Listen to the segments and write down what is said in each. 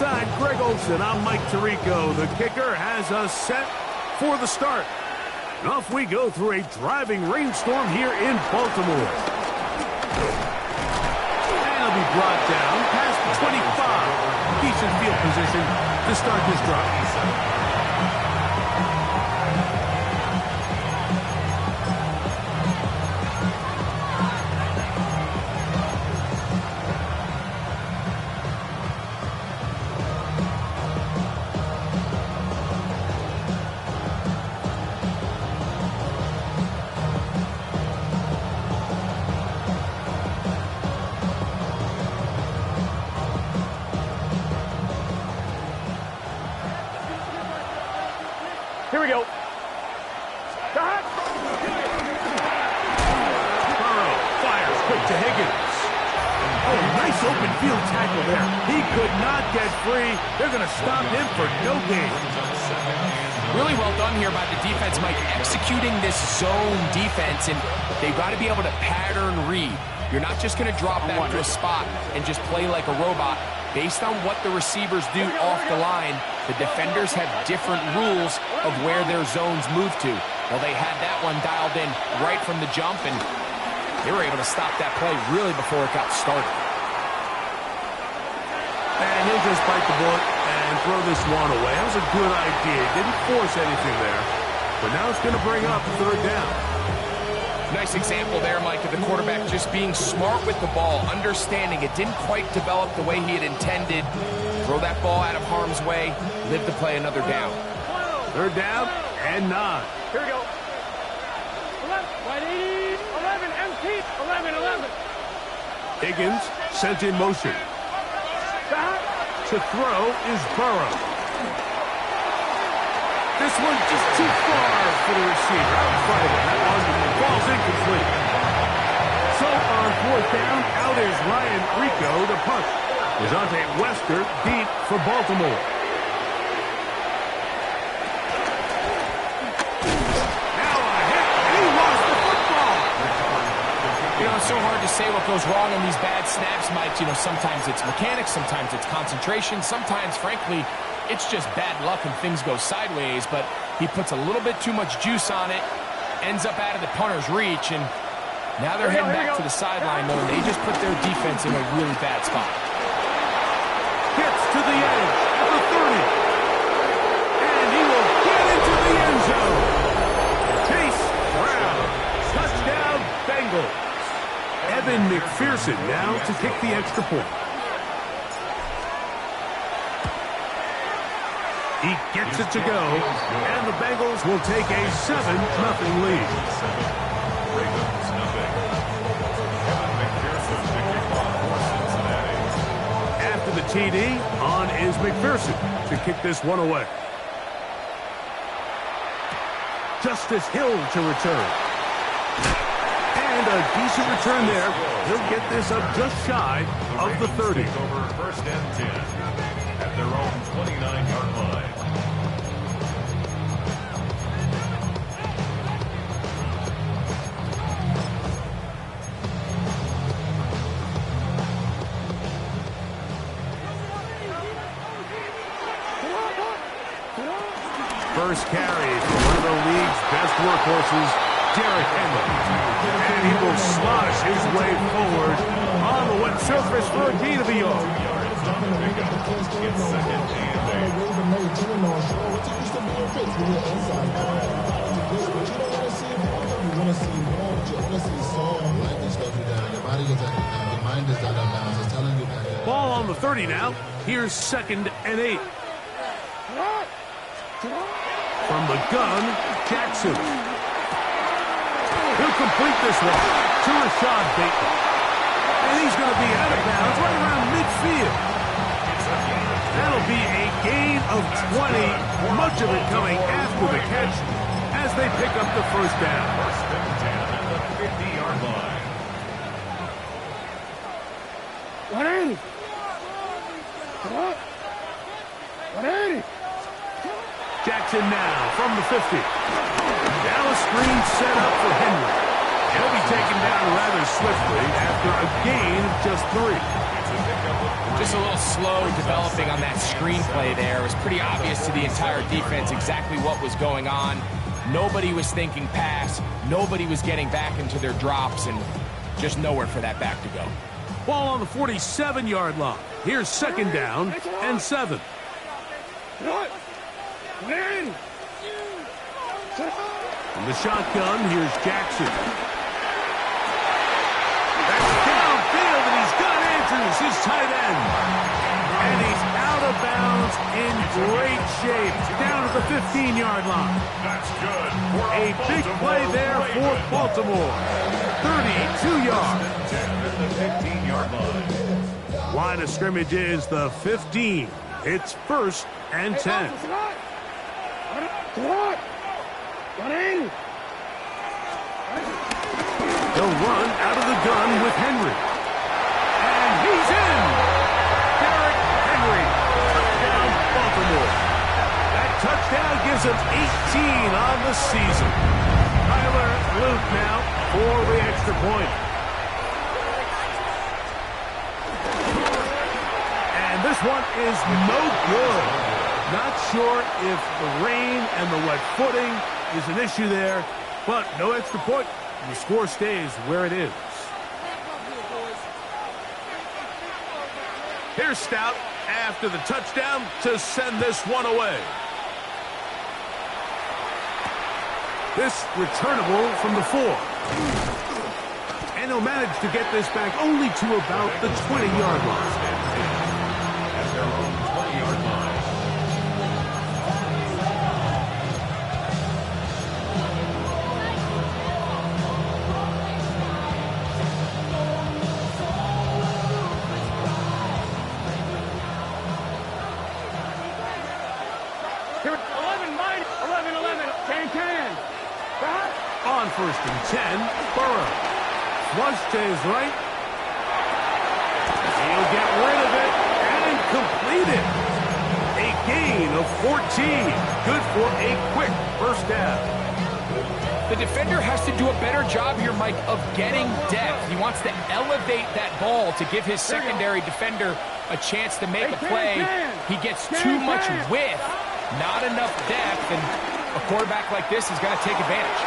Alongside Greg Olson, I'm Mike Tirico. The kicker has us set for the start. And off we go through a driving rainstorm here in Baltimore. And he'll be brought down past the 25. Decent field position to start this drive. Here we go. Burrow fires quick to Higgins. Oh, nice open field tackle there. He could not get free. They're going to stop him for no gain. Really well done here by the defense, Mike, executing this zone defense, and they've got to be able to pattern read. You're not just going to drop back to a spot and just play like a robot. Based on what the receivers do off the line, the defenders have different rules of where their zones move to. Well, they had that one dialed in right from the jump, and they were able to stop that play really before it got started. And he'll just bite the bullet and throw this one away. That was a good idea. Didn't force anything there. But now it's going to bring up third down. Nice example there, Mike, of the quarterback just being smart with the ball, understanding it didn't quite develop the way he had intended. Throw that ball out of harm's way, live to play another down. Third down and 9. Here we go. 11, empty. 11. Higgins sent in motion. To throw is Burrow. This one's just too far for the receiver. Out in front of him. That one falls incomplete. So on fourth down, out is Ryan Rico to punt. DeJounte Wester deep for Baltimore. Now a hit, and he lost the football. You know, it's so hard to say what goes wrong on these bad snaps, Mike. You know, sometimes it's mechanics, sometimes it's concentration, sometimes, frankly, it's just bad luck and things go sideways, but he puts a little bit too much juice on it, ends up out of the punter's reach, and now they're heading back to the sideline, knowing they just put their defense in a really bad spot. Gets to the edge at the 30. And he will get into the end zone. Chase Brown. Touchdown, Bengals. Evan McPherson now to kick the extra point. He gets it to go, and the Bengals will take a 7-0 lead. After the TD, on is McPherson to kick this one away. Justice Hill to return. And a decent return there. He'll get this up just shy of the 30. Over first and 10 at their own 29-yard line. First carry for one of the league's best workhorses, Derrick Henry. And he will slosh his way forward on the wet surface for a gain of a yard. Ball on the 30 now. Here's 2nd and 8. From the gun, Jackson. He'll complete this one to Rashad Bateman. And he's going to be out of bounds right around midfield. That'll be a gain of 20, much of it coming after the catch as they pick up the first down. First and 10 at the 50-yard line. 180. 180. Jackson now from the 50. Now a screen set up for Henry. He'll be taken down rather swiftly after a gain of just 3. Just a little slow developing on that screenplay there. It was pretty obvious to the entire defense exactly what was going on. Nobody was thinking pass. Nobody was getting back into their drops, and just nowhere for that back to go. Ball on the 47-yard line. Here's second down and 7. From the shotgun, here's Jackson. That's downfield, and he's got Andrews, his tight end. And he's out of bounds in great shape, down at the 15-yard line. That's good. A big play there for Baltimore. 32 yards. 10 at the 15-yard line. Line of scrimmage is the 15. It's first and 10. They'll run out of the gun with Henry. And he's in. Derrick Henry. Touchdown, Baltimore. That touchdown gives him 18 on the season. Tyler Luke now for the extra point. And this one is no good. Not sure if the rain and the wet footing is an issue there, but no extra point. The score stays where it is. Here's Stout after the touchdown to send this one away. This returnable from the 4. And he'll manage to get this back only to about the 20-yard line. At their own 20-yard line. On first and 10, Burrow. Flush to his right. He'll get rid of it and complete it. A gain of 14. Good for a quick first down. The defender has to do a better job here, Mike, of getting depth. He wants to elevate that ball to give his secondary defender a chance to make a play. He gets too much width, not enough depth, and a quarterback like this is going to take advantage.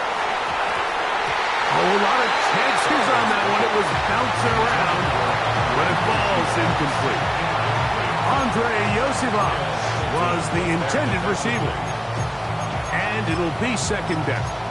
A lot of chances on that one. It was bouncing around, but it falls incomplete. Andre Yosivas was the intended receiver. And it'll be second down.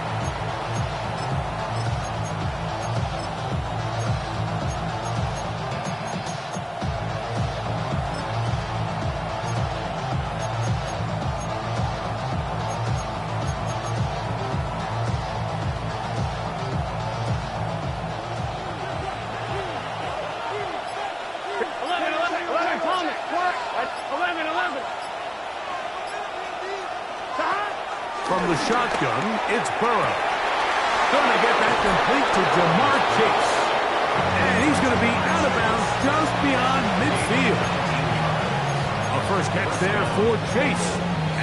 From the shotgun, it's Burrow. Going to get that complete to Jamar Chase. And he's going to be out of bounds just beyond midfield. A first catch there for Chase.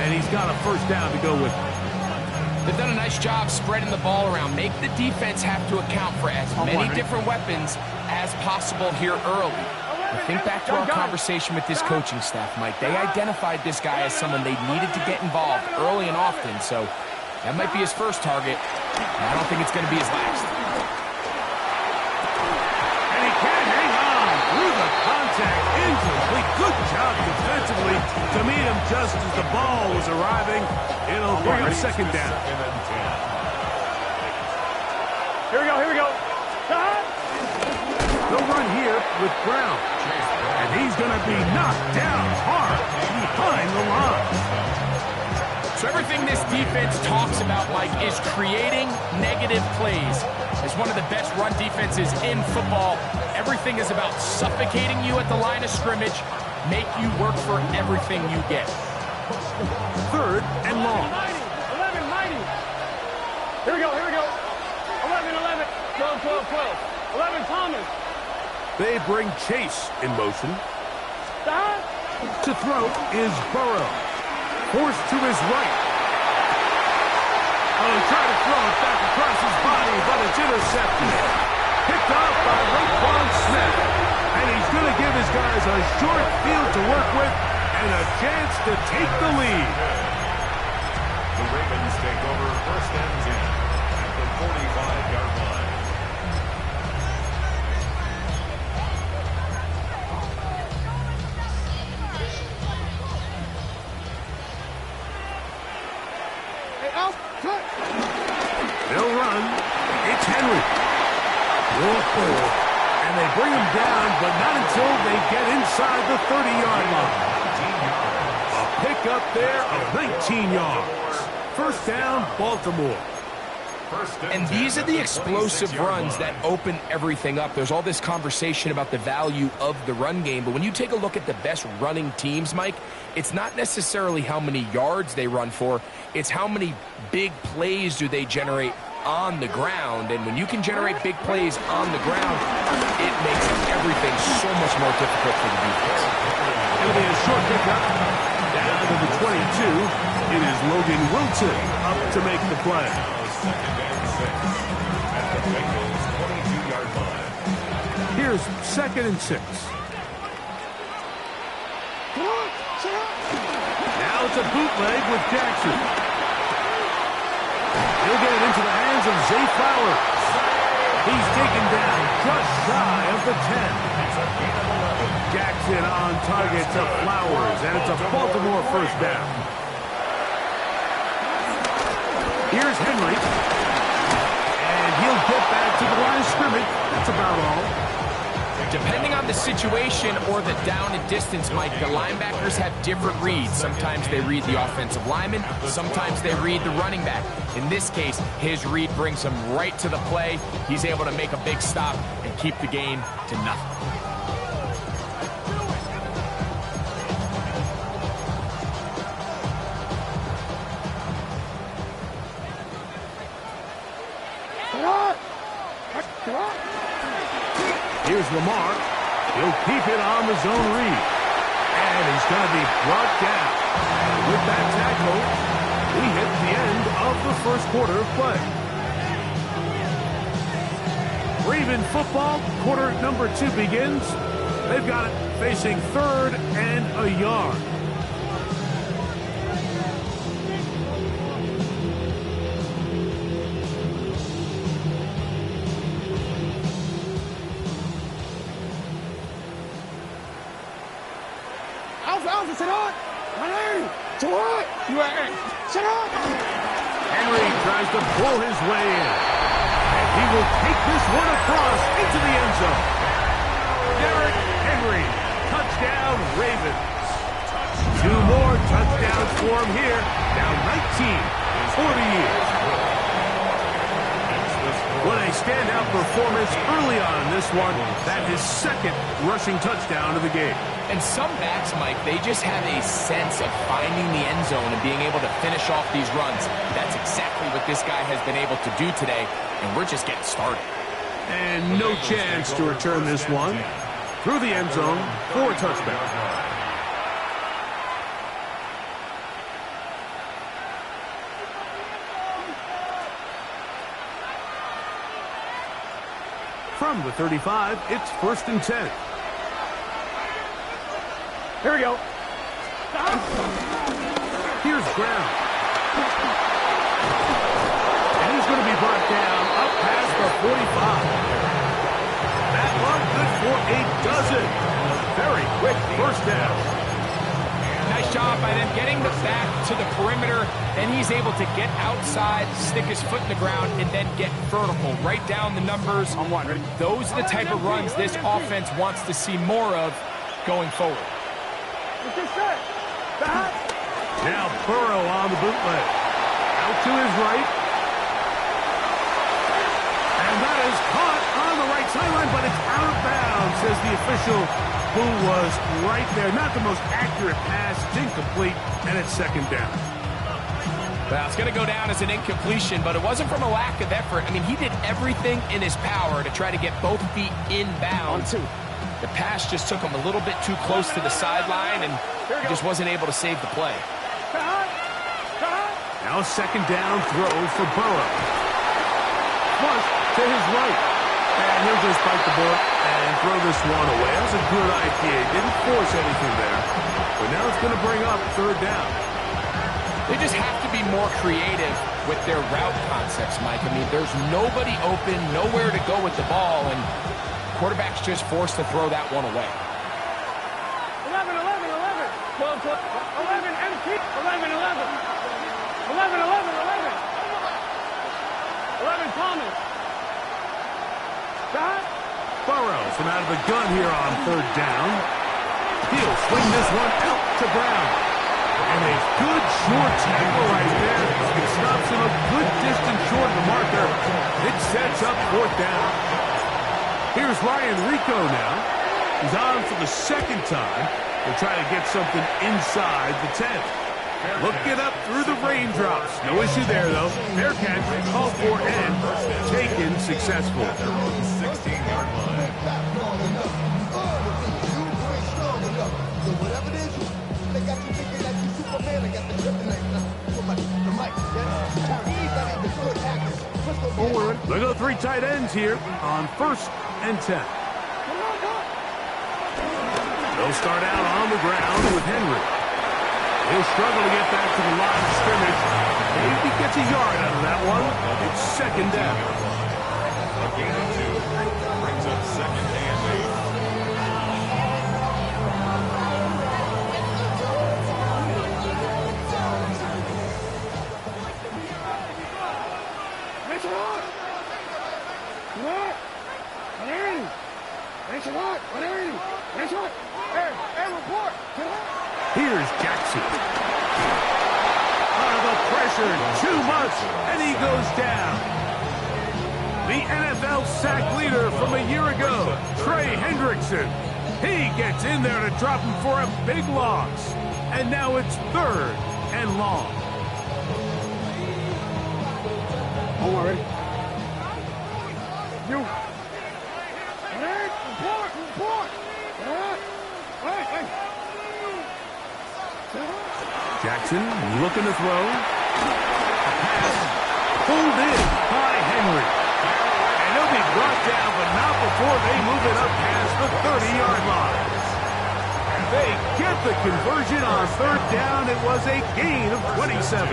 And he's got a first down to go with it. They've done a nice job spreading the ball around. Make the defense have to account for as many different weapons as possible here early. Think back to our conversation with this coaching staff, Mike. They identified this guy as someone they needed to get involved early and often, so that might be his first target. I don't think it's going to be his last. And he can't hang on through the contact. Incomplete. Good job defensively to meet him just as the ball was arriving. It'll bring up second down. Here we go. They'll run here with Brown. And he's going to be knocked down hard behind the line. So everything this defense talks about, Mike, is creating negative plays. It's one of the best run defenses in football. Everything is about suffocating you at the line of scrimmage, make you work for everything you get. Third and long. 11, mighty. Here we go. 11. 12. 11, Thomas. They bring Chase in motion. To throw is Burrow. Forced to his right. Oh, he tried to throw it back across his body, but it's intercepted. Picked off by Roquan Smith. And he's going to give his guys a short field to work with and a chance to take the lead. The Ravens take over 1st and 10 at the 45-yard line. They'll run. It's Henry. And they bring him down, but not until they get inside the 30-yard line. A pickup there of 19 yards. First down, Baltimore. And these are the explosive runs that open everything up. There's all this conversation about the value of the run game, but when you take a look at the best running teams, Mike, it's not necessarily how many yards they run for, it's how many big plays do they generate on the ground. And when you can generate big plays on the ground, it makes everything so much more difficult for the defense. It'll be a short pickup. Down to the 22. It is Logan Wilson up to make the play. 2nd and 6 at the Bengals 22-yard line. Here's 2nd and 6. Now it's a bootleg with Jackson. He'll get it into the hands of Zay Flowers. He's taken down just shy of the 10. Jackson on target to Flowers, and it's a Baltimore first down. Here's Henry. And he'll get back to the line of scrimmage. That's about all. Depending on the situation or the down and distance, Mike, the linebackers have different reads. Sometimes they read the offensive lineman. Sometimes they read the running back. In this case, his read brings him right to the play. He's able to make a big stop and keep the game to nothing. Here's Lamar. He'll keep it on the zone read. And he's going to be brought down. With that tackle, we hit the end of the first quarter of play. Raven football, quarter number 2 begins. They've got it facing 3rd and a yard. Henry tries to pull his way in. And he will take this one across into the end zone. Derrick Henry, touchdown Ravens. 2 more touchdowns for him here. Now 19 for the year. What a standout performance early on in this one. That is 2nd rushing touchdown of the game. And some backs, Mike, they just have a sense of finding the end zone and being able to finish off these runs. That's exactly what this guy has been able to do today, and we're just getting started. And no chance to return this one. Through the end zone for a touchdown. From the 35, it's 1st and 10. Here we go. Here's Brown. And he's going to be brought down up past the 45. That one good for a dozen. Very quick first down. Nice job by them getting the back to the perimeter. Then he's able to get outside, stick his foot in the ground, and then get vertical. Right down the numbers. Those are the type of runs this offense wants to see more of going forward. Now Burrow on the bootleg. Out to his right. And that is caught on the right sideline, but it's out of bounds, says the official who was right there. Not the most accurate pass. It's incomplete, and it's 2nd down. Well, it's going to go down as an incompletion, but it wasn't from a lack of effort. I mean, he did everything in his power to try to get both feet in bounds. The pass just took him a little bit too close to the sideline, and he just wasn't able to save the play. Now 2nd down throw for Burrow. Flush to his right. And he'll just bite the bullet and throw this one away. That was a good idea. He didn't force anything there. But now it's going to bring up third down. They just have to be more creative with their route concepts, Mike. I mean, there's nobody open, nowhere to go with the ball, and quarterback's just forced to throw that one away. 11, 11, 11. 12, 12. 11, empty. 11, 11. 11, 11, 11. 11, Thomas. Shot. Burrows from out of the gun here on third down. He'll swing this one out to Brown. And a good short tackle right there. It stops him a good distance short of the marker. It sets up fourth down. Here's Ryan Rico now. He's on for the second time. They're trying to get something inside the 10. Looking up through the raindrops. No issue there, though. Fair catch, called for, and taken successful. 16-yard line. They go three tight ends here on 1st and 10. They'll start out on the ground with Henry. He'll struggle to get back to the line of scrimmage. Maybe gets a yard out of that one. It's second down. A gain of 2 brings up second and 8. Here's Jackson. Under the pressure, too much, and he goes down. The NFL sack leader from a year ago, Trey Hendrickson. He gets in there to drop him for a big loss. And now it's 3rd and long. I'm already. You. Report. Jackson looking to throw. A pass pulled in by Henry. And he'll be brought down, but not before they move it up past the 30-yard line. They get the conversion on third down. It was a gain of 27.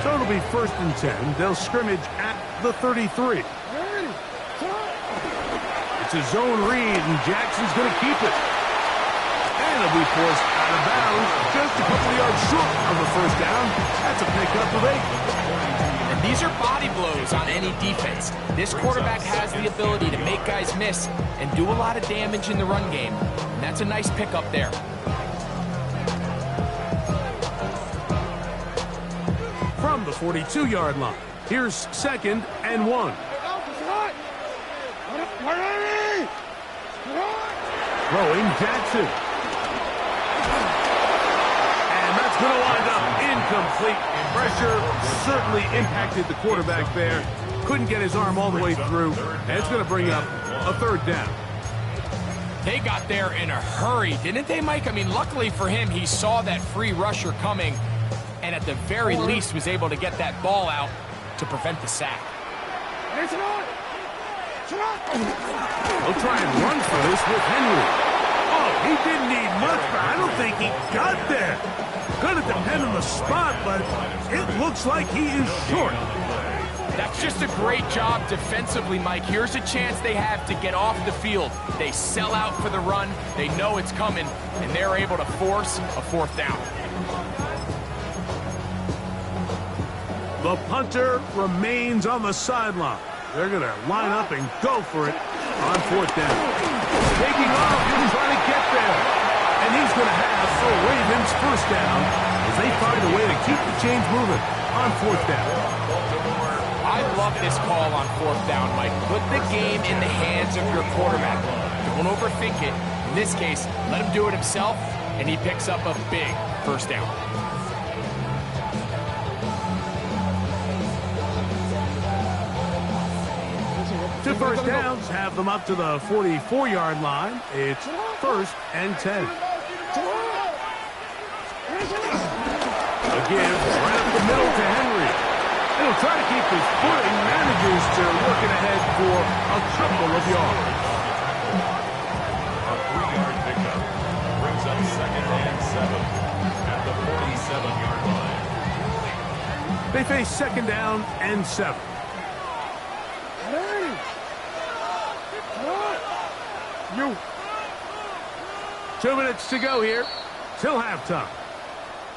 So it'll be 1st and 10. They'll scrimmage at the 33. It's a zone read, and Jackson's going to keep it. And it'll be forced out of bounds, just a couple yards short of the first down. That's a pickup of 8. And these are body blows on any defense. This quarterback has the ability to make guys miss and do a lot of damage in the run game. And that's a nice pickup there. From the 42-yard line, here's 2nd and 1. Throwing Jackson. And that's going to wind up incomplete. Pressure certainly impacted the quarterback there. Couldn't get his arm all the way through. And it's going to bring up a 3rd down. They got there in a hurry, didn't they, Mike? I mean, luckily for him, he saw that free rusher coming and at the very least was able to get that ball out to prevent the sack. They'll try and run for this with Henry. Oh, he didn't need much, but I don't think he got there. Going to depend on the spot, but it looks like he is short. That's just a great job defensively, Mike. Here's a chance they have to get off the field. They sell out for the run. They know it's coming, and they're able to force a 4th down. The punter remains on the sideline. They're going to line up and go for it on 4th down. Taking off, he's trying to get there. And he's going to have a Ravens 1st down as they find a way to keep the chains moving on 4th down. I love this call on 4th down, Mike. Put the game in the hands of your quarterback. Don't overthink it. In this case, let him do it himself, and he picks up a big 1st down. Two 1st downs have them up to the 44-yard line. It's 1st and 10. A give right up the middle to Henry. He'll try to keep his footing, manages to work it ahead for a couple of yards. A 3-yard pickup brings up 2nd and 7 at the 47-yard line. They face 2nd down and 7. You. 2 minutes to go here till halftime.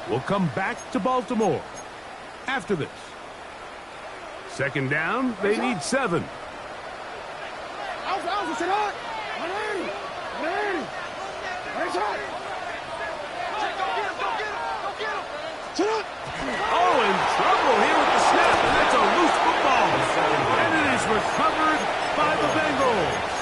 We'll come back to Baltimore after this. 2nd down, they need 7. Oh, in trouble here with the snap, and that's a loose football. And it is recovered by the Bengals.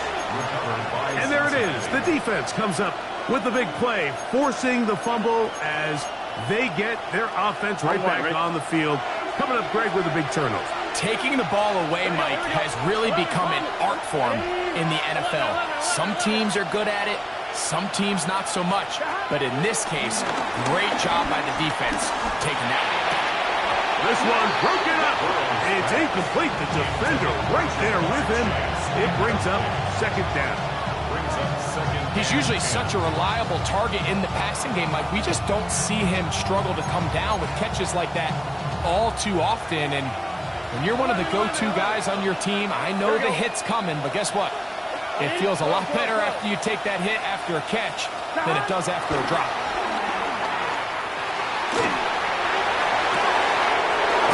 And there it is. The defense comes up with the big play, forcing the fumble as they get their offense right back on the field. Coming up, Greg, with a big turnover. Taking the ball away, Mike, has really become an art form in the NFL. Some teams are good at it, some teams not so much. But in this case, great job by the defense taking that one. This one broken up. It's incomplete. The defender right there with him. It brings up 2nd down. He's usually such a reliable target in the passing game, Mike. We just don't see him struggle to come down with catches like that all too often. And when you're one of the go-to guys on your team, I know the hit's coming, but guess what? It feels a lot better after you take that hit after a catch than it does after a drop.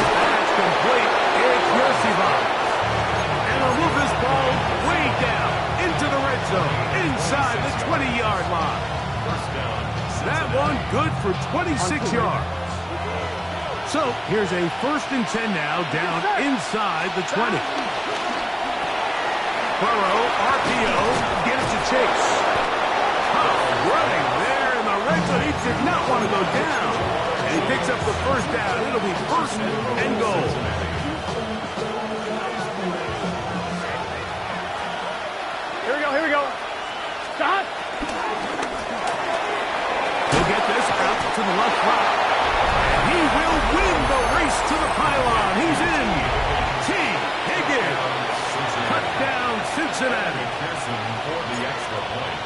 That's complete. It's Yosibov. And he'll move this ball way down into the red zone, inside the 20-yard line. That one good for 26 yards. So here's a 1st and 10 now, down inside the 20. Burrow, RPO, get it to Chase. Oh, running there in the red zone. He did not want to go down. And he picks up the 1st down. It'll be 1st and goal. Here we go. Stop. He'll get this out to the left side. And he will win the race to the pylon. He's in. T. Higgins. Touchdown, Cincinnati. For the extra point.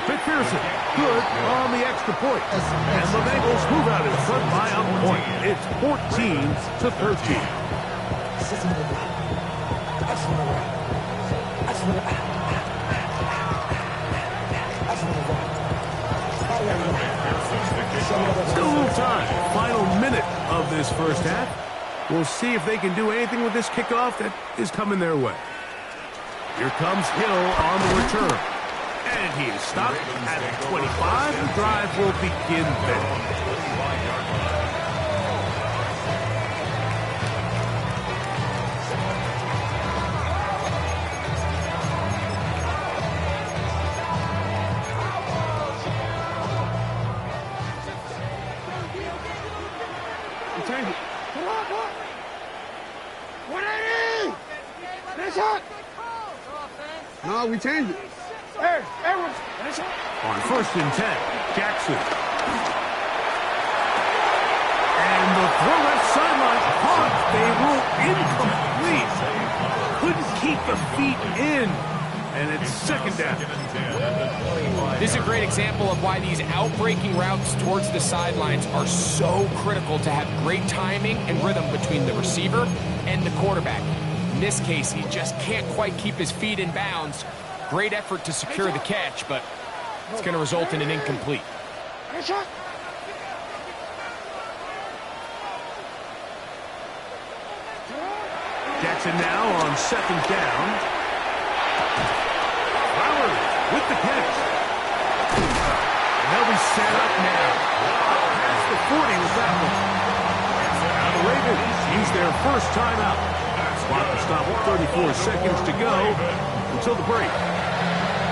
McPherson, good on the extra point. And the Bengals move out in front by a point. It's 14-13. Still a little time. Final minute of this 1st half. We'll see if they can do anything with this kickoff that is coming their way. Here comes Hill on the return. And he is stopped at 25. The drive will begin then. No, we changed it. Hey, everyone. On 1st and 10, Jackson. And the throw left sideline caught. They rule incomplete. Couldn't keep the feet in. And it's 2nd down. This is a great example of why these outbreaking routes towards the sidelines are so critical to have great timing and rhythm between the receiver and the quarterback. In this case, he just can't quite keep his feet in bounds. Great effort to secure the catch, but it's going to result in an incomplete. Jackson now on 2nd down. Flowers with the catch. And they'll be set up now. Past the 40 with that one. Now the Ravens use their 1st timeout. Clock will stop with 34 seconds to go until the break.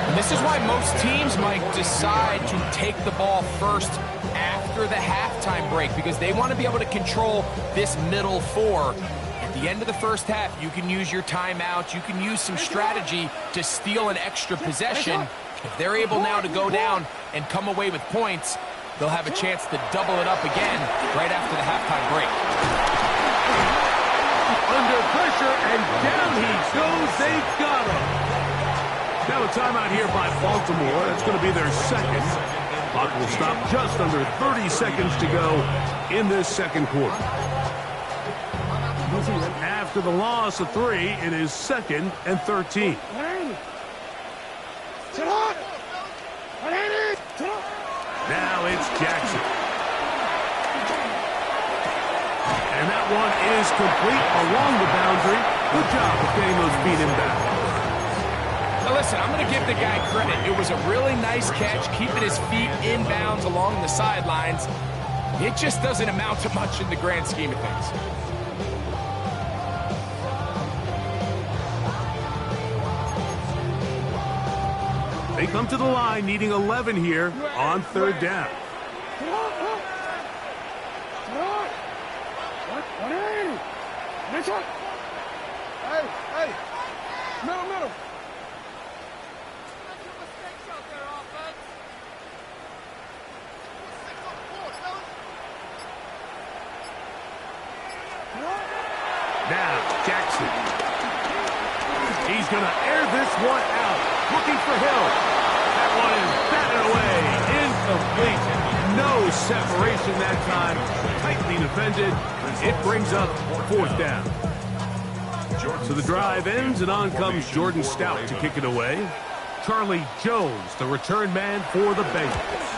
And this is why most teams, Mike, decide to take the ball first after the halftime break, because they want to be able to control this middle 4. At the end of the 1st half, you can use your timeout. You can use some strategy to steal an extra possession. If they're able now to go down and come away with points, they'll have a chance to double it up again right after the halftime break. Under pressure, and down he goes. They've got him. Now a timeout here by Baltimore. That's going to be their second. Clock will stop just under 30 seconds to go in this second quarter. After the loss of 3, it is 2nd and 13. Now it's Jackson. And that one is complete along the boundary. Good job of getting those feet in back. Now listen, I'm going to give the guy credit. It was a really nice catch, keeping his feet inbounds along the sidelines. It just doesn't amount to much in the grand scheme of things. They come to the line needing 11 here on 3rd down. Hey, middle. Now, Jackson. He's going to air this one out. Looking for Hill. That one is batted away. Incomplete. No separation that time. Tightly defended. It brings up 4th down. So the drive ends, and on comes Jordan Stout to kick it away. Charlie Jones, the return man for the Bengals.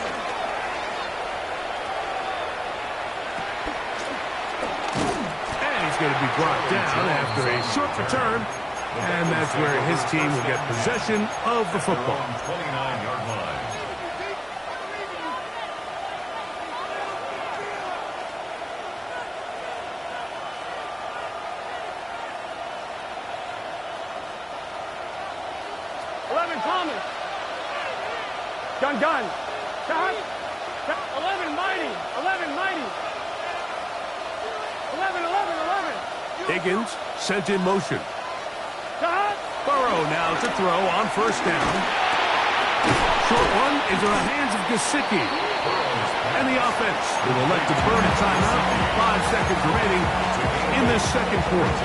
And he's going to be brought down after a short return. And that's where his team will get possession of the football. 29-yard line. Thomas. Gun. 11 mighty. 11. Higgins sent in motion. Burrow now to throw on 1st down. Short one into the hands of Gesicki. And the offense will elect to burn a timeout. 5 seconds remaining in this second quarter.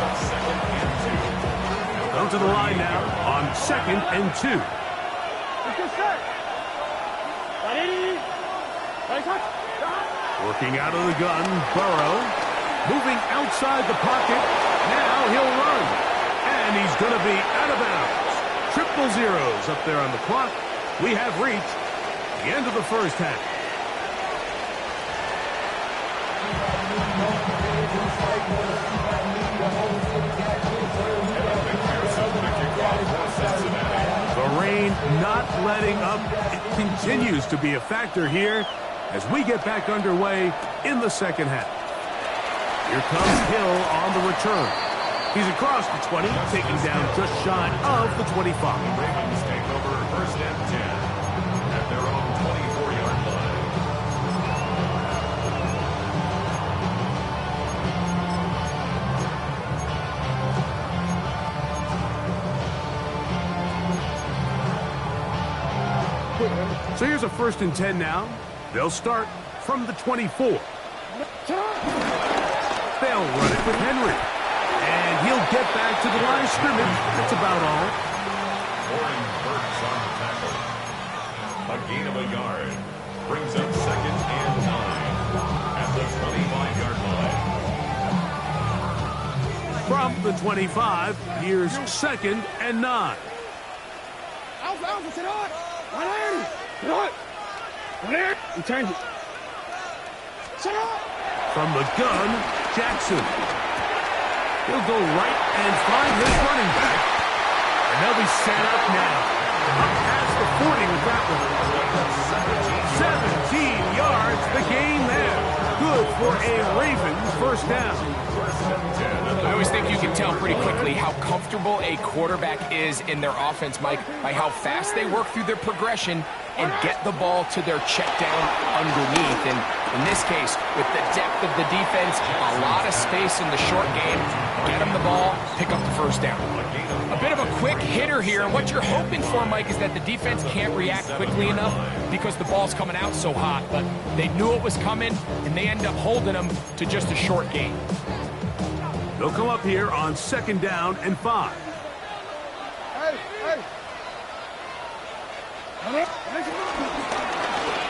Come to the line now on 2nd and 2. Working out of the gun, Burrow. Moving outside the pocket. Now he'll run. And he's going to be out of bounds. Triple zeros up there on the clock. We have reached the end of the first half. The rain not letting up. It continues to be a factor here as we get back underway in the second half. Here comes Hill on the return. He's across the 20, taking down just shy of the 25. The Ravens take over 1st and 10 at their own 24-yard line. So here's a 1st and 10 now. They'll start from the 24. They'll run it with Henry. And he'll get back to the line of scrimmage. That's about all. Warren Burks on the tackle. A gain of a yard. Brings up 2nd and 9 at the 25-yard line. From the 25, here's 2nd and 9. He turns it. From the gun, Jackson. He'll go right and find his running back. And they'll be set up now. Up past the 40 with that one. 17 yards, the gain there. Good for a Ravens 1st down. I always think you can tell pretty quickly how comfortable a quarterback is in their offense, Mike, by how fast they work through their progression and get the ball to their check down underneath. And in this case, with the depth of the defense, a lot of space in the short game, get them the ball, pick up the 1st down. A gain of A bit of a quick hitter here, and what you're hoping for, Mike, is that the defense can't react quickly enough because the ball's coming out so hot, but they knew it was coming, and they end up holding them to just a short gain. They'll come up here on 2nd down and 5.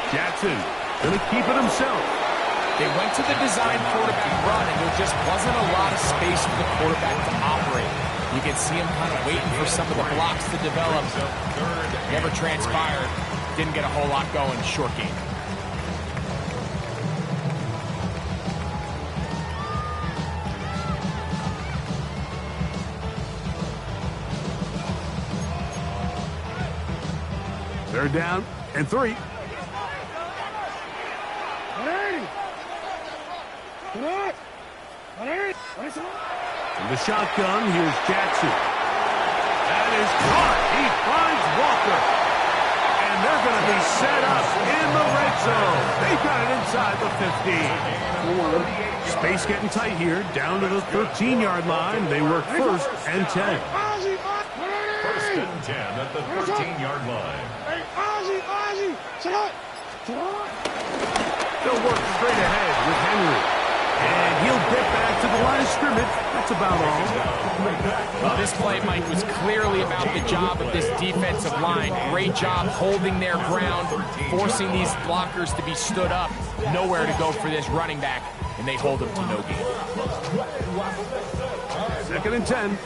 Jackson gonna keep it himself. They went to the design quarterback run, and there just wasn't a lot of space for the quarterback to operate. You can see him kind of waiting for some of the blocks to develop. Never transpired. Didn't get a whole lot going. Short game. They're down and 3. From the shotgun, here's Jackson. That is caught. He finds Walker. And they're going to be set up in the red zone. They've got it inside the 15. Space getting tight here. Down to the 13-yard line. They work 1st and 10. 1st and 10 at the 13-yard line. They'll work straight ahead with Henry. And he'll get back to the line of scrimmage. That's about all. Well, this play, Mike, was clearly about the job of this defensive line. Great job holding their ground, forcing these blockers to be stood up. Nowhere to go for this running back, and they hold him to no gain. 2nd and 10.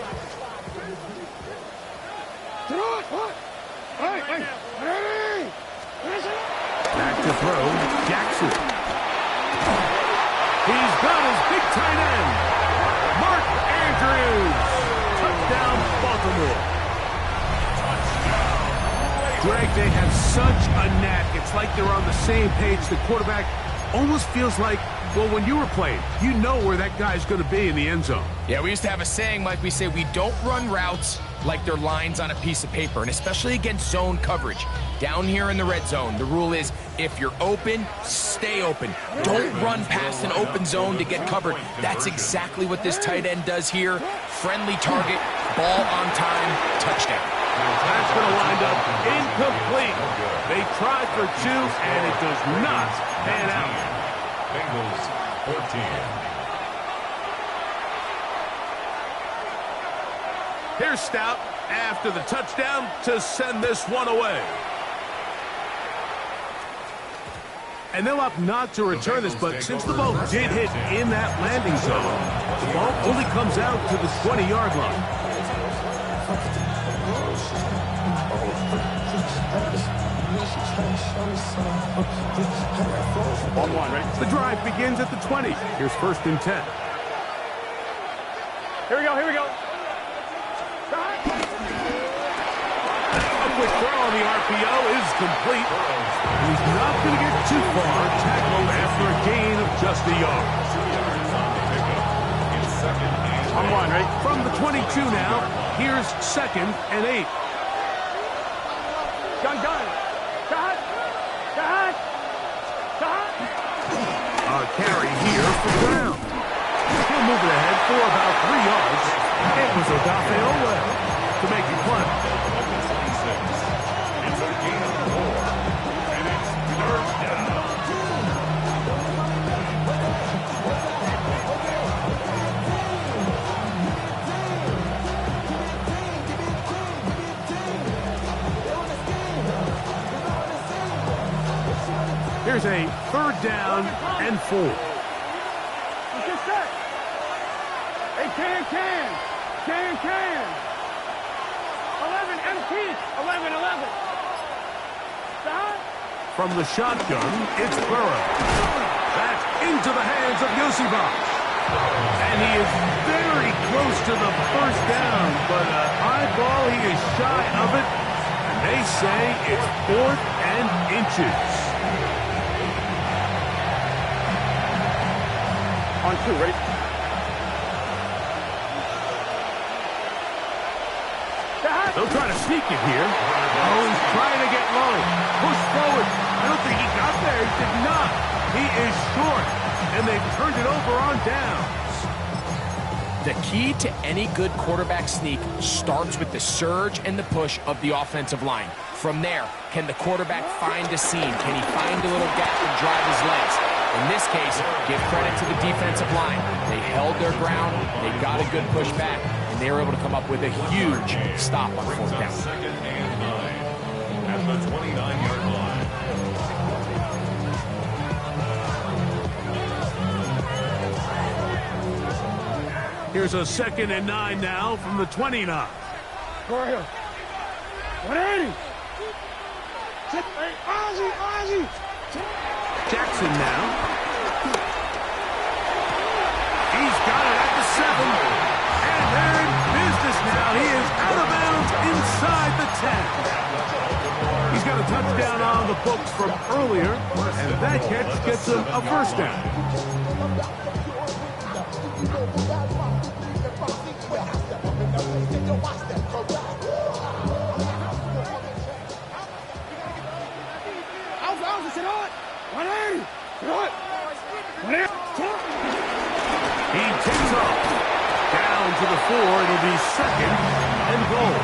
Back to throw, Jackson. He's got his big tight end, Mark Andrews. Touchdown, Baltimore. Greg, they have such a knack. It's like they're on the same page. The quarterback almost feels like, well, when you were playing, you know where that guy's going to be in the end zone. Yeah, we used to have a saying, Mike, we say we don't run routes like they're lines on a piece of paper, and especially against zone coverage. Down here in the red zone, the rule is if you're open, stay open. Don't run past an open zone to get covered. That's exactly what this tight end does here. Friendly target, ball on time, touchdown. That's going to wind up incomplete. They tried for 2, and it does not pan out. Bengals 14. Here's Stout after the touchdown to send this one away. And they'll opt not to return this, but since the ball did hit in that landing zone, the ball only comes out to the 20-yard line. The drive begins at the 20. Here's 1st and 10. Here we go, here we go. A quick throw on the RPO is complete. He's not going to get too far. Tackled after a gain of just a yard. I'm one, right? From the 22 now, here's 2nd and 8. Gun. A carry here for Brown. He'll move it ahead for about 3 yards. It was Odafe Owe to make the play. It's a gain of 4, and it's 3rd down. Here's a 3rd down and 4. It's just set. Hey, can. 11, MT. 11. Stop. From the shotgun, it's Burrow. Back into the hands of Yosibach. And he is very close to the 1st down, but a high ball, he is shy of it. And they say it's 4th and inches. On 2, ready? They'll try to sneak it here. Oh, he's trying to get low. Push forward. I don't think he got there. He did not. He is short. And they've turned it over on downs. The key to any good quarterback sneak starts with the surge and the push of the offensive line. From there, can the quarterback find a seam? Can he find a little gap and drive his legs? In this case, give credit to the defensive line. They held their ground, they got a good push back, and they were able to come up with a huge stop on fourth down. Second and 9 at the 29-yard line. Here's a 2nd and 9 now from the 29. Go ahead. 180. Hey, Ozzie. Jackson now. He's got it at the 7. And they're in business now. He is out of bounds inside the 10. He's got a touchdown on the books from earlier, and that catch gets him a first down. He takes off. Down to the 4. It'll be 2nd and goal.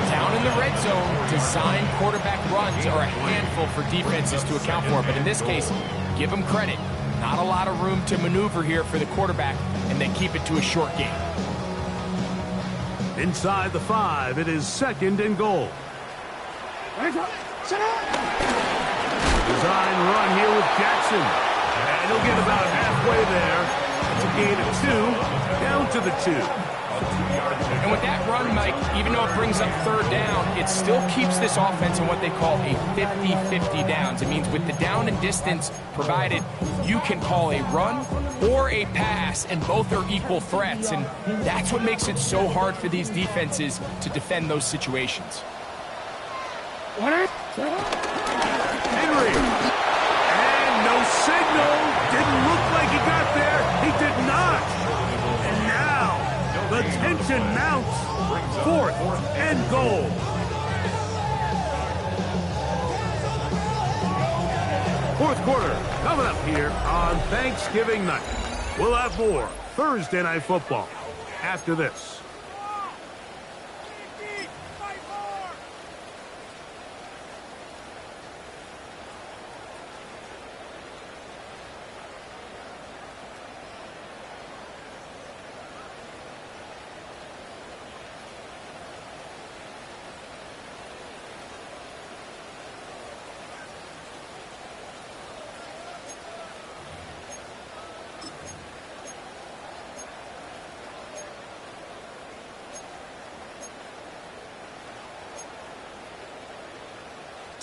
Down in the red zone, design quarterback runs are a handful for defenses to account for. But in this case, give them credit. Not a lot of room to maneuver here for the quarterback, and they keep it to a short game. Inside the 5, it is 2nd and goal. Design run here with Jackson. And he'll get about halfway there. It's a gain of 2, down to the 2. And with that run, Mike, even though it brings up third down, it still keeps this offense in what they call a 50-50 downs. It means with the down and distance provided, you can call a run or a pass, and both are equal threats. And that's what makes it so hard for these defenses to defend those situations. Henry. And no signal. Didn't look like he got there. He did not. And now the tension mounts. 4th and goal. Fourth quarter coming up here on Thanksgiving night. We'll have more Thursday Night Football after this.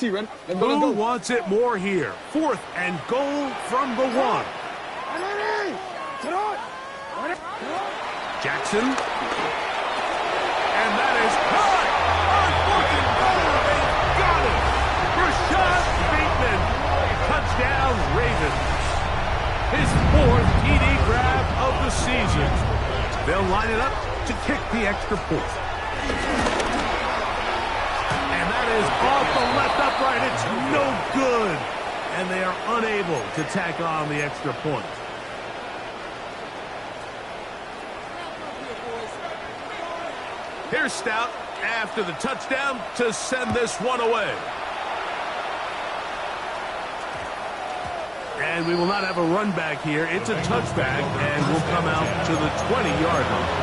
Ready? Who wants it more here? 4th and goal from the 1. Jackson. And that is caught on 4th and goal. They've got it. Rashad Bateman. Touchdown Ravens. His 4th TD grab of the season. They'll line it up to kick the extra point. Is off the left upright. It's no good. And they are unable to tack on the extra point. Here's Stout after the touchdown to send this one away. And we will not have a run back here. It's a touchback, and we'll come out to the 20-yard line.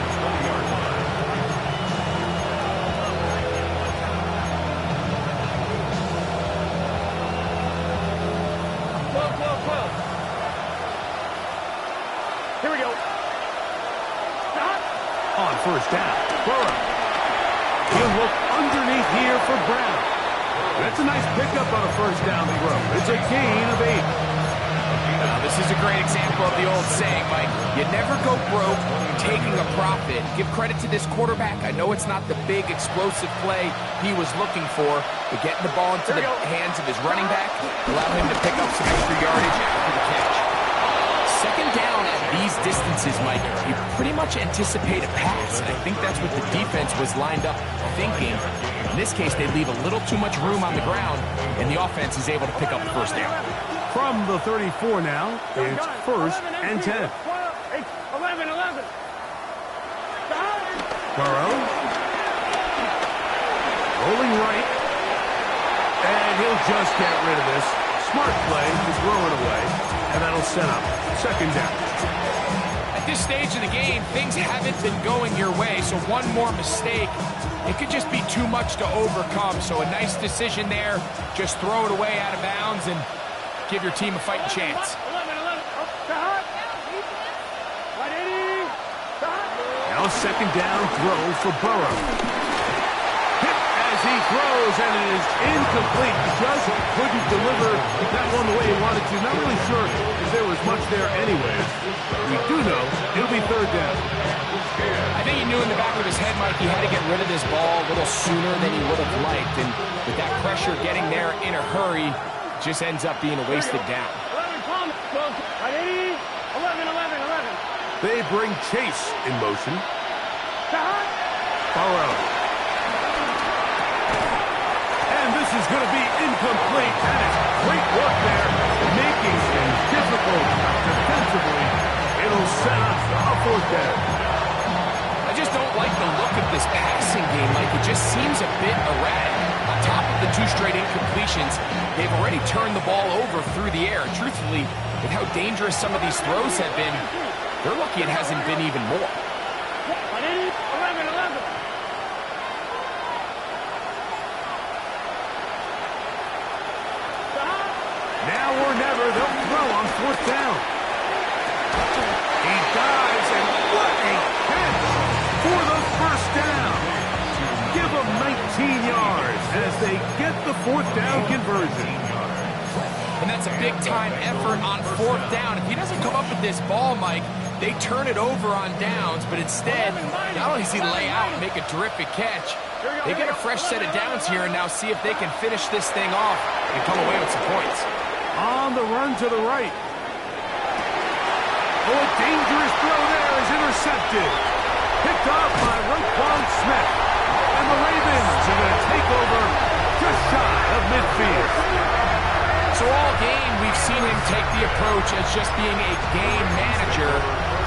First down. Burrow. He'll look underneath here for Brown. That's a nice pickup on a first down throw. It's a gain of 8. This is a great example of the old saying, Mike. You never go broke taking a profit. Give credit to this quarterback. I know it's not the big explosive play he was looking for, but getting the ball into the hands of his running back allowed him to pick up some extra yardage after the catch. Second down at these distances, Mike, you pretty much anticipate a pass, and I think that's what the defense was lined up thinking. In this case, they leave a little too much room on the ground, and the offense is able to pick up the first down. From the 34 now, it's 1st and 10. 11. Burrow. Rolling right. And he'll just get rid of this. Smart play to throw it away. And that'll set up second down. At this stage of the game, things haven't been going your way, so one more mistake, it could just be too much to overcome. So a nice decision there. Just throw it away out of bounds and give your team a fighting chance. 11. Stop. Now second down throw for Burrow. Hit as he throws, and it is incomplete. Just couldn't deliver that one the way he wanted to. Not really sure if there was much there anyways. We do know it'll be third down. I think he knew in the back of his head, Mike, he had to get rid of this ball a little sooner than he would have liked. And with that pressure getting there in a hurry, just ends up being a wasted down. 11. They bring Chase in motion. Burrow. And this is going to be incomplete. That is great work there, making things difficult defensively. It'll set up a fourth down. I just don't like the look of this passing game, Mike. It just seems a bit erratic. On top of the 2 straight incompletions, they've already turned the ball over through the air. Truthfully, with how dangerous some of these throws have been, they're lucky it hasn't been even more. 11. Now or never, they'll throw on fourth down. He dives, and what a catch for the first down. Give them 19 yards as they get the fourth down conversion. And that's a big-time effort on fourth down. If he doesn't come up with this ball, Mike, they turn it over on downs, but instead, not only does he lay out and make a terrific catch, they get a fresh set of downs here and now see if they can finish this thing off and come away with some points. On the run to the right. Oh, a dangerous throw there is intercepted. Picked off by Roquan Smith. And the Ravens are going to take over just shy of midfield. So all game, we've seen him take the approach as just being a game manager.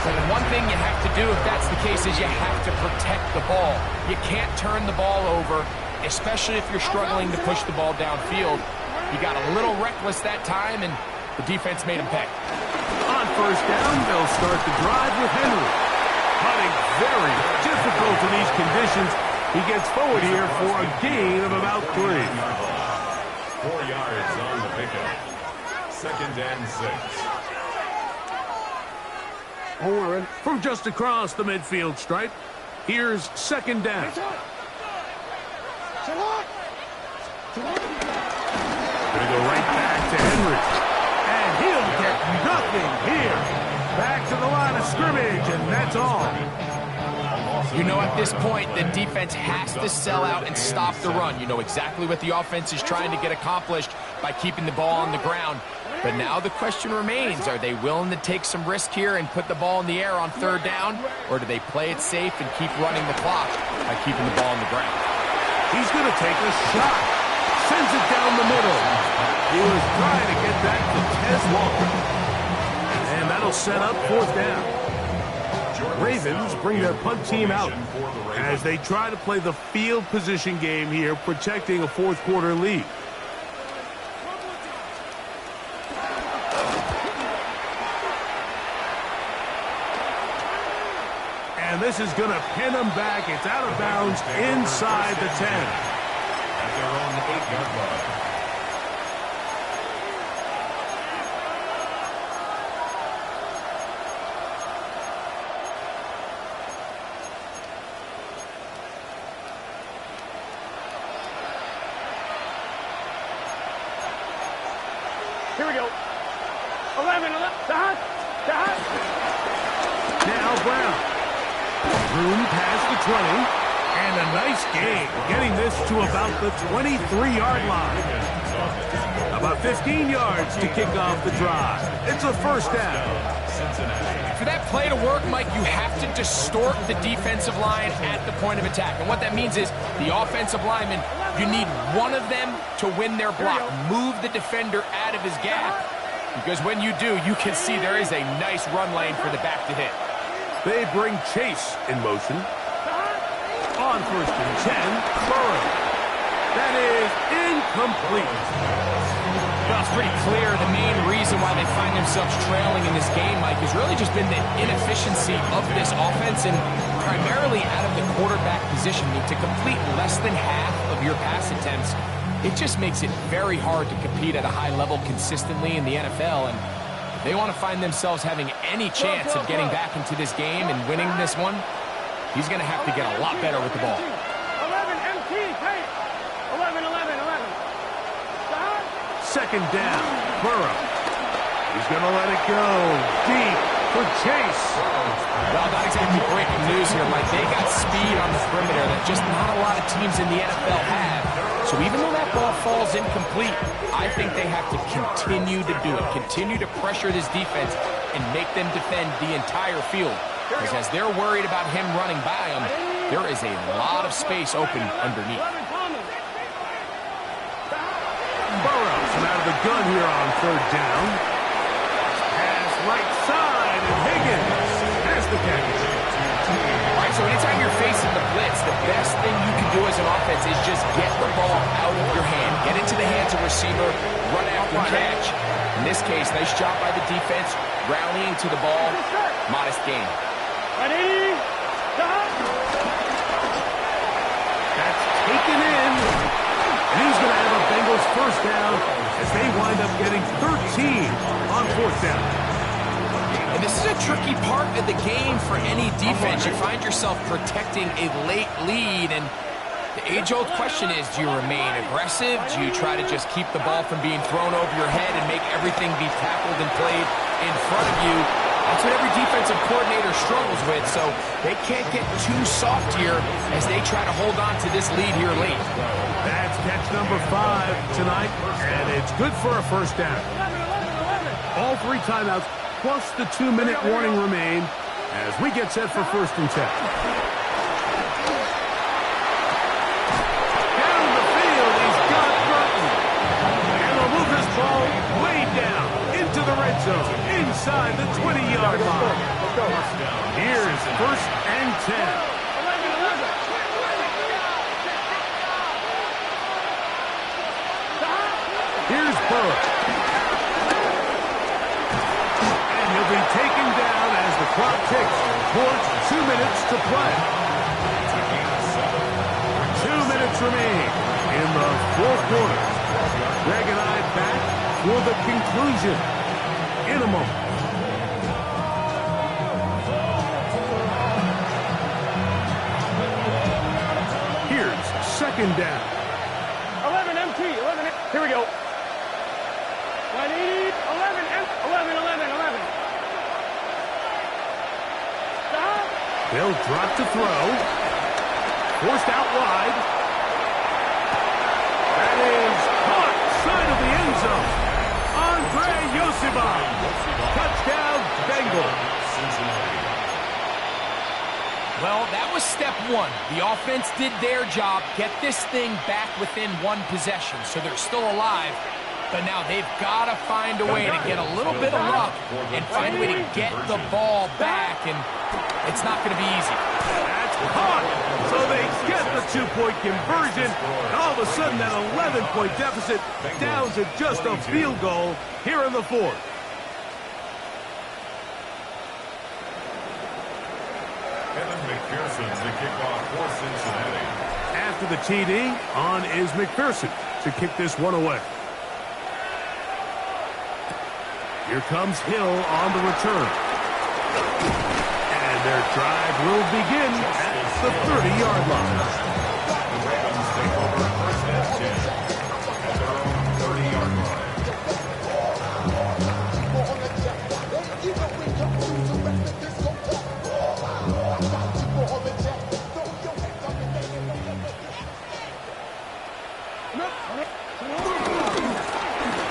But one thing you have to do if that's the case is you have to protect the ball. You can't turn the ball over, especially if you're struggling to push the ball downfield. He got a little reckless that time, and the defense made him pay. On first down, they'll start the drive with Henry. Putting very difficult in these conditions. He gets forward here for a gain of about 3. 4 yards on the pickup. Second and 6. From just across the midfield stripe, here's second down. Gonna go right back to Henry. And he'll get nothing here. Back to the line of scrimmage, and that's all. You know, at this point, the defense has to sell out and stop the run. You know exactly what the offense is trying to get accomplished by keeping the ball on the ground. But now the question remains, are they willing to take some risk here and put the ball in the air on third down? Or do they play it safe and keep running the clock by keeping the ball on the ground? He's going to take a shot. Sends it down the middle. He was trying to get that to Tez Walker. And that'll set up fourth down. Ravens bring their punt team out as they try to play the field position game here, protecting a fourth quarter lead. And this is going to pin them back. It's out of bounds inside the 10. At their own 8-yard line. Here we go. 11. Now Brown. Room past the 20. And a nice gain, getting this to about the 23-yard line. About 15 yards to kick off the drive. It's a first down. For that play to work, Mike, you have to distort the defensive line at the point of attack. And what that means is the offensive lineman, you need one of them to win their block. Move the defender out of his gap. Because when you do, you can see there is a nice run lane for the back to hit. They bring Chase in motion. On first and 10, Burrow. That is incomplete. Well, it's pretty clear the main reason why they find themselves trailing in this game, Mike, has really just been the inefficiency of this offense and primarily out of the quarterback position. I mean, to complete less than half of your pass attempts, it just makes it very hard to compete at a high level consistently in the NFL. And if they want to find themselves having any chance of getting back into this game and winning this one, he's going to have to get a lot better with the ball. 11 MT, take 11, 11, 11. Stop. Second down, Burrow. He's going to let it go deep for Chase. Well, not exactly breaking news here, Mike. They got speed on the perimeter that just not a lot of teams in the NFL have. So even though that ball falls incomplete, I think they have to continue to do it. Continue to pressure this defense and make them defend the entire field. Because as they're worried about him running by them, there is a lot of space open underneath. Burrows out of the gun here on third down. Pass right side, and Higgins has the catch. All right, so anytime you're facing the blitz, the best thing you can do as an offense is just get the ball out of your hand. Get into the hands of receiver, run after catch. In this case, nice job by the defense, rallying to the ball. Modest gain. Ready? Stop. That's taken in. And he's going to have a Bengals first down as they wind up getting 13 on fourth down. And this is a tricky part of the game for any defense. You find yourself protecting a late lead, and the age-old question is, do you remain aggressive? Do you try to just keep the ball from being thrown over your head and make everything be tackled and played in front of you? That's what every defensive coordinator struggles with, so they can't get too soft here as they try to hold on to this lead here late. That's catch number 5 tonight, and it's good for a first down. 11, 11, 11. All 3 timeouts plus the 2-minute warning remain as we get set for first and 10. Down the field, he's got Burton. And they'll move this ball way down into the red zone, inside the 20-yard line. Here's first and 10. Here's Burrow. And he'll be taken down as the clock ticks towards 2 minutes to play. 2 minutes remain in the fourth quarter. Greg and I back for the conclusion in a moment. Here's second down. 11 MT, 11. Here we go. 11, 11, 11, 11. Stop. They'll drop to throw. Forced out wide. That is caught side of the end zone. Andre Yosibov. Touchdown, Bengals. Well, that was step 1. The offense did their job, get this thing back within 1 possession, so they're still alive. But now they've got to find a way to get a little bit of luck and find a way to get the ball back, and it's not going to be easy. That's caught. So they get the 2-point conversion, and all of a sudden that 11-point deficit down to just a field goal here in the fourth. McPherson to kick off for Cincinnati. After the TD, on is McPherson to kick this one away. Here comes Hill on the return. And their drive will begin at the 30-yard line. The Ravens take over first and 10 at their own 30-yard line.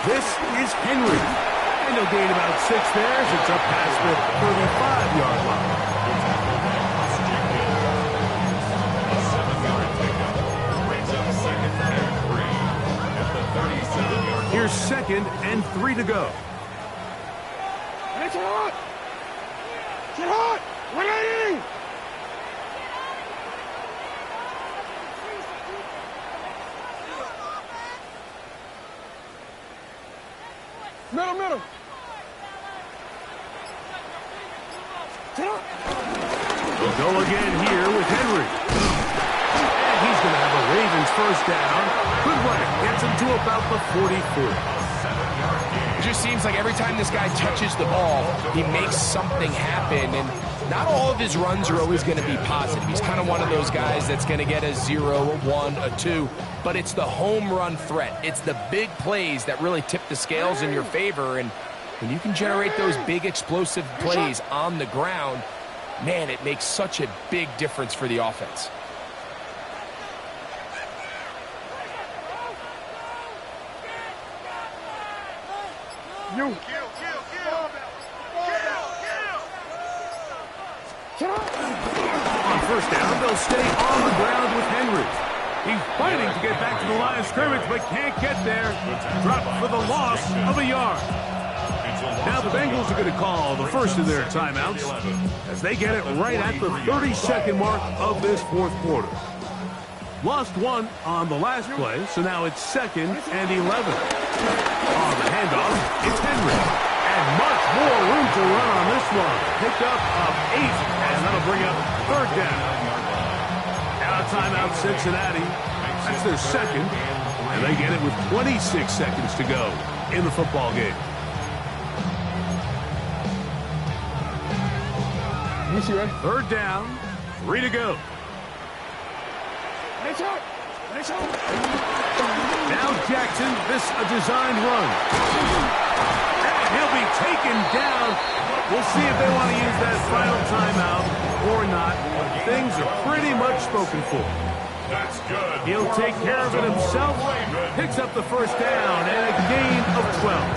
This is Henry. And he'll gain about 6 there as it's up past the 35-yard line. A 7-yard pickup brings up second and 3 at the 37-yard line. Here's second and 3 to go. It's hot. It's hot. 180. Middle. They'll go again here with Henry. And he's going to have a Ravens first down. Good run. Gets him to about the 44. It just seems like every time this guy touches the ball, he makes something happen. And not all of his runs are always going to be positive. He's kind of one of those guys that's going to get a 0, a 1, a 2. But it's the home run threat. It's the big plays that really tip the scales in your favor. And when you can generate those big explosive plays on the ground, man, it makes such a big difference for the offense. You. On first down, they'll stay on the ground with Henry. He's fighting to get back to the line of scrimmage, but can't get there. Dropped for the loss of a yard. Now the Bengals are going to call the first of their timeouts as they get it right at the 30-second mark of this fourth quarter. Lost one on the last play, so now it's 2nd and 11. On the handoff, it's Henry. And much more room to run on this one. Picked up of 8, and that'll bring up 3rd down. Now timeout Cincinnati. That's their 2nd, and they get it with 26 seconds to go in the football game. You see, right? 3rd down, 3 to go. Now Jackson, this a designed run. And he'll be taken down. We'll see if they want to use that final timeout or not. Things are pretty much spoken for. That's good. He'll take care of it himself. Picks up the first down and a gain of 12.